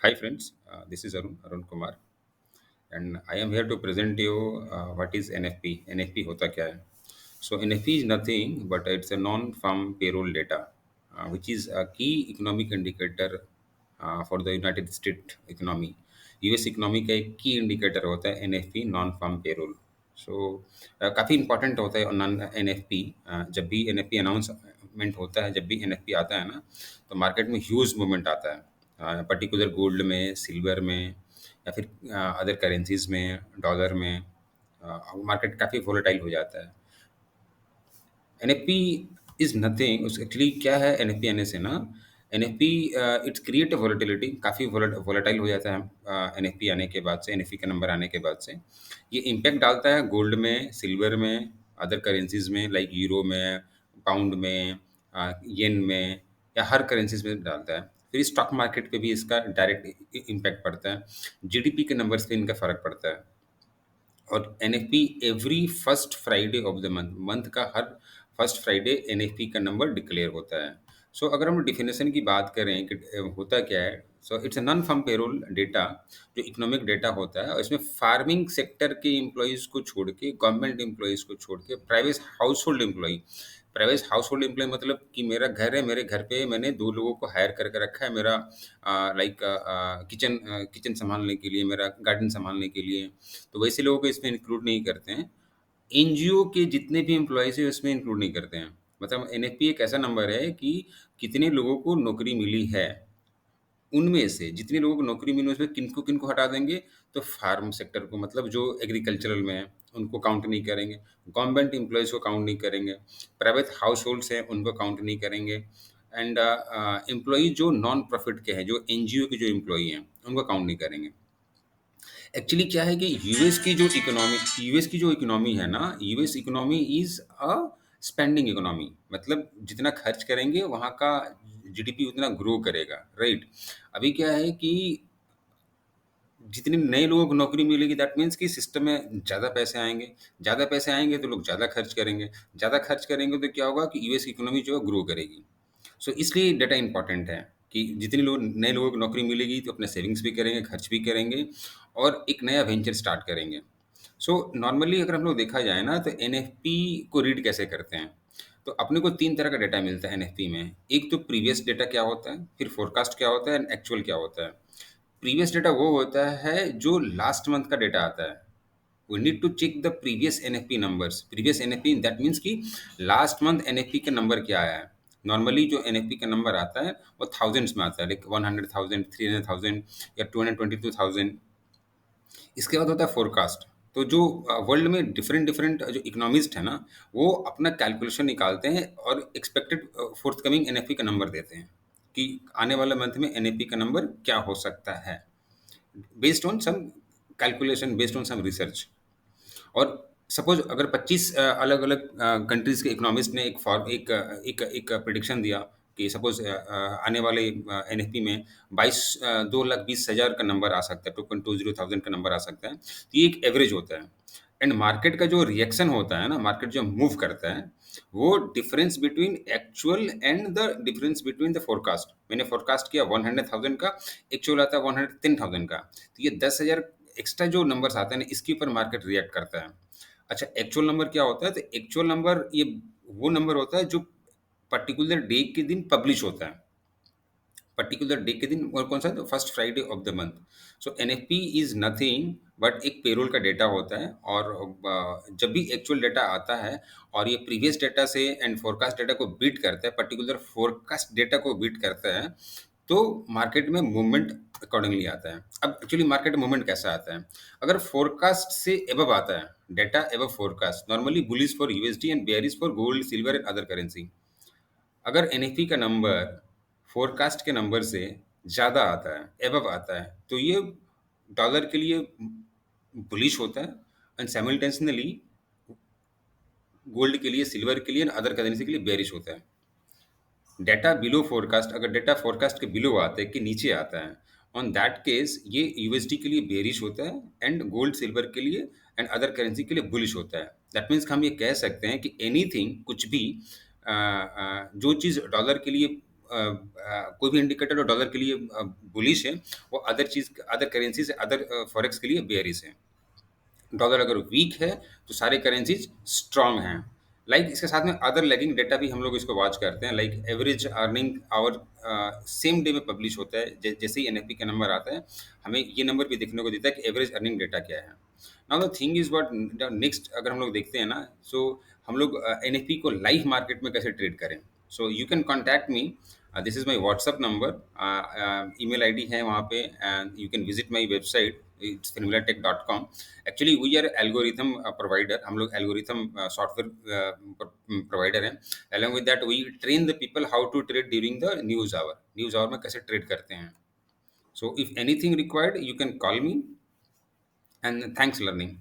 Hi friends, this is Arun Kumar, and I am here to present you what is NFP. NFP होता क्या है? So NFP is nothing but it's a non-farm payroll data, which is a key economic indicator for the United States economy. US economy का एक की indicator होता है NFP non farm payroll. सो काफ़ी important होता है नॉन NFP. जब भी NFP अनाउंसमेंट होता है, जब भी NFP आता है ना, तो मार्केट में ह्यूज मूवमेंट आता है, पर्टिकुलर गोल्ड में, सिल्वर में, या फिर अदर करेंसीज में, डॉलर में. मार्केट काफ़ी वोलेटाइल हो जाता है. NFP is nothing. उस एक्चुअली क्या है एनएफपी आने से ना, NFP it's create a volatility. काफ़ी वोलेटाइल हो जाता है एनएफपी आने के बाद से, एनएफपी का नंबर आने के बाद से. ये इम्पैक्ट डालता है गोल्ड में, सिल्वर में, अदर करेंसीज में लाइक यूरो में, पाउंड में, येन में, या हर करेंसीज में डालता है. फिर स्टॉक मार्केट पे भी इसका डायरेक्ट इम्पैक्ट पड़ता है. जीडीपी के नंबर्स पे इनका फ़र्क पड़ता है. और NFP every first Friday of the month, month का हर फर्स्ट फ्राइडे एनएफपी का नंबर डिक्लेयर होता है. सो अगर हम डिफिनेशन की बात करें कि होता क्या है, so it's a non farm payroll data, जो इकोनॉमिक डेटा होता है, और इसमें फार्मिंग सेक्टर के एम्प्लॉयज़ को छोड़ के, गवर्नमेंट एम्प्लॉयज़ को छोड़ के, प्राइवेट हाउस होल्ड एम्प्लॉय मतलब कि मेरा घर है, मेरे घर पे मैंने दो लोगों को हायर करके रखा है, मेरा लाइक किचन संभालने के लिए, मेरा गार्डन संभालने के लिए. तो वैसे लोगों को इसमें इंक्लूड नहीं करते हैं. एनजीओ के जितने भी एम्प्लॉयज़ हैं उसमें इंक्लूड नहीं करते हैं. मतलब एनएफपी एक ऐसा नंबर है कि कितने लोगों को नौकरी मिली है. उनमें से जितने लोगों को नौकरी मिली उसमें किनको किनको हटा देंगे, तो फार्म सेक्टर को, मतलब जो एग्रीकल्चरल में है उनको काउंट नहीं करेंगे. गवर्नमेंट एम्प्लॉयज़ को काउंट नहीं करेंगे. प्राइवेट हाउस होल्ड्स हैं उनको काउंट नहीं करेंगे. एंड एम्प्लॉई जो नॉन प्रॉफिट के हैं, जो एनजीओ के जो एम्प्लॉई हैं, उनको काउंट नहीं करेंगे. एक्चुअली क्या है कि यूएस की जो इकोनॉमी है ना, US economy is a spending economy. मतलब जितना खर्च करेंगे वहाँ का जीडीपी उतना ग्रो करेगा, राइट. अभी क्या है कि जितने नए लोगों को नौकरी मिलेगी, दैट मीन्स कि सिस्टम में ज़्यादा पैसे आएंगे तो लोग ज़्यादा खर्च करेंगे. ज़्यादा खर्च करेंगे तो क्या होगा कि यूएस की इकोनॉमी जो है ग्रो करेगी. सो इसलिए डेटा इंपॉर्टेंट है कि जितने लोग नए लोगों को नौकरी मिलेगी तो अपने सेविंग्स भी करेंगे, खर्च भी करेंगे, और एक नया वेंचर स्टार्ट करेंगे. सो नॉर्मली अगर हम लोग देखा जाए ना, तो एनएफपी को रीड कैसे करते हैं, तो अपने को तीन तरह का डेटा मिलता है एनएफपी में. एक तो प्रीवियस डेटा क्या होता है, फिर फोरकास्ट क्या होता है, एंड एक्चुअल क्या होता है. प्रीवियस डेटा वो होता है जो लास्ट मंथ का डेटा आता है. We need to check the previous NFP numbers. Previous NFP that means कि लास्ट मंथ एनएफपी का नंबर क्या आया है. नॉर्मली जो एनएफपी का नंबर आता है वो थाउजेंड्स में आता है, लाइक 100,000, 300,000, या 222,000. इसके बाद होता है फोरकास्ट. तो जो वर्ल्ड में डिफरेंट डिफरेंट जो इकोनॉमिस्ट है ना, वो अपना कैलकुलेशन निकालते हैं और एक्सपेक्टेड फोर्थ कमिंग एनएफपी का नंबर देते हैं कि आने वाले मंथ में एनएफपी का नंबर क्या हो सकता है, based on some calculation, based on some research. और सपोज अगर 25 अलग अलग कंट्रीज के इकोनॉमिस्ट ने एक प्रिडिक्शन दिया कि सपोज आने वाले एनएफपी में 2,20,000 का नंबर आ सकता है, 2,20,000 का नंबर आ सकता है, तो ये एक एवरेज होता है. एंड मार्केट का जो रिएक्शन होता है ना, मार्केट जो मूव करता है, वो difference between actual and the difference between the forecast. मैंने फोरकास्ट किया 100,000 का, एक्चुअल आता है 110,000 का. तो ये 10,000 एक्स्ट्रा जो नंबर्स आते हैं ना, इसके ऊपर मार्केट रिएक्ट करता है. अच्छा, एक्चुअल नंबर क्या होता है, तो एक्चुअल नंबर ये वो नंबर होता है जो पर्टिकुलर डे के दिन पब्लिश होता है. पर्टिकुलर डे के दिन, और कौन सा, first Friday of the month. So NFP is nothing but एक पेरोल का डेटा होता है. और जब भी एक्चुअल डेटा आता है और ये प्रीवियस डेटा से एंड फोरकास्ट डेटा को बीट करता है, पर्टिकुलर फोरकास्ट डेटा को बीट करता है, तो मार्केट में मूवमेंट अकॉर्डिंगली आता है. अब एक्चुअली मार्केट में मूवमेंट कैसा आता है, अगर फोरकास्ट से एबव आता है, data above forecast, normally bullish for USD and bearish for gold, silver and other currency. अगर एनएफपी का नंबर फोरकास्ट के नंबर से ज़्यादा आता है, एबव आता है, तो ये डॉलर के लिए बुलिश होता है, एंड साइमल्टेनियसली गोल्ड के लिए, सिल्वर के लिए, अदर करेंसी के लिए बेरिश होता है. डेटा बिलो फोरकास्ट, अगर डेटा फोरकास्ट के बिलो आता है, कि नीचे आता है, ऑन दैट केस ये यूएसडी के लिए बेरिश होता है, एंड गोल्ड सिल्वर के लिए एंड अदर करेंसी के लिए बुलिश होता है. दैट मीन्स हम ये कह सकते हैं कि एनीथिंग, कुछ भी जो चीज़ डॉलर के लिए कोई भी इंडिकेटर जो डॉलर के लिए बुलिश है, वो अदर करेंसी से अदर फॉरेक्स के लिए बेयरिश है। डॉलर अगर वीक है तो सारे करेंसीज स्ट्रांग हैं। लाइक इसके साथ में अदर लैगिंग डेटा भी हम लोग इसको वॉच करते हैं, like average earning hour same day में पब्लिश होता है। जैसे ही एनएफपी का नंबर आता है, हमें ये नंबर भी देखने को देता है कि एवरेज अर्निंग डेटा क्या है। Now the thing is what next, अगर हम लोग देखते हैं ना, सो हम लोग एनएफपी को लाइव मार्केट में कैसे ट्रेड करें। So you can contact me, this is my WhatsApp number, email ID है वहाँ पे, and you can visit my website, it's फिनोमिलाटेक.com। Actually we are algorithm provider, हम लोग एल्गोरिथम सॉफ्टवेयर प्रोवाइडर हैं। Along with that we train the people how to trade during the news hour में कैसे trade करते हैं। So if anything required you can call me, and thanks learning.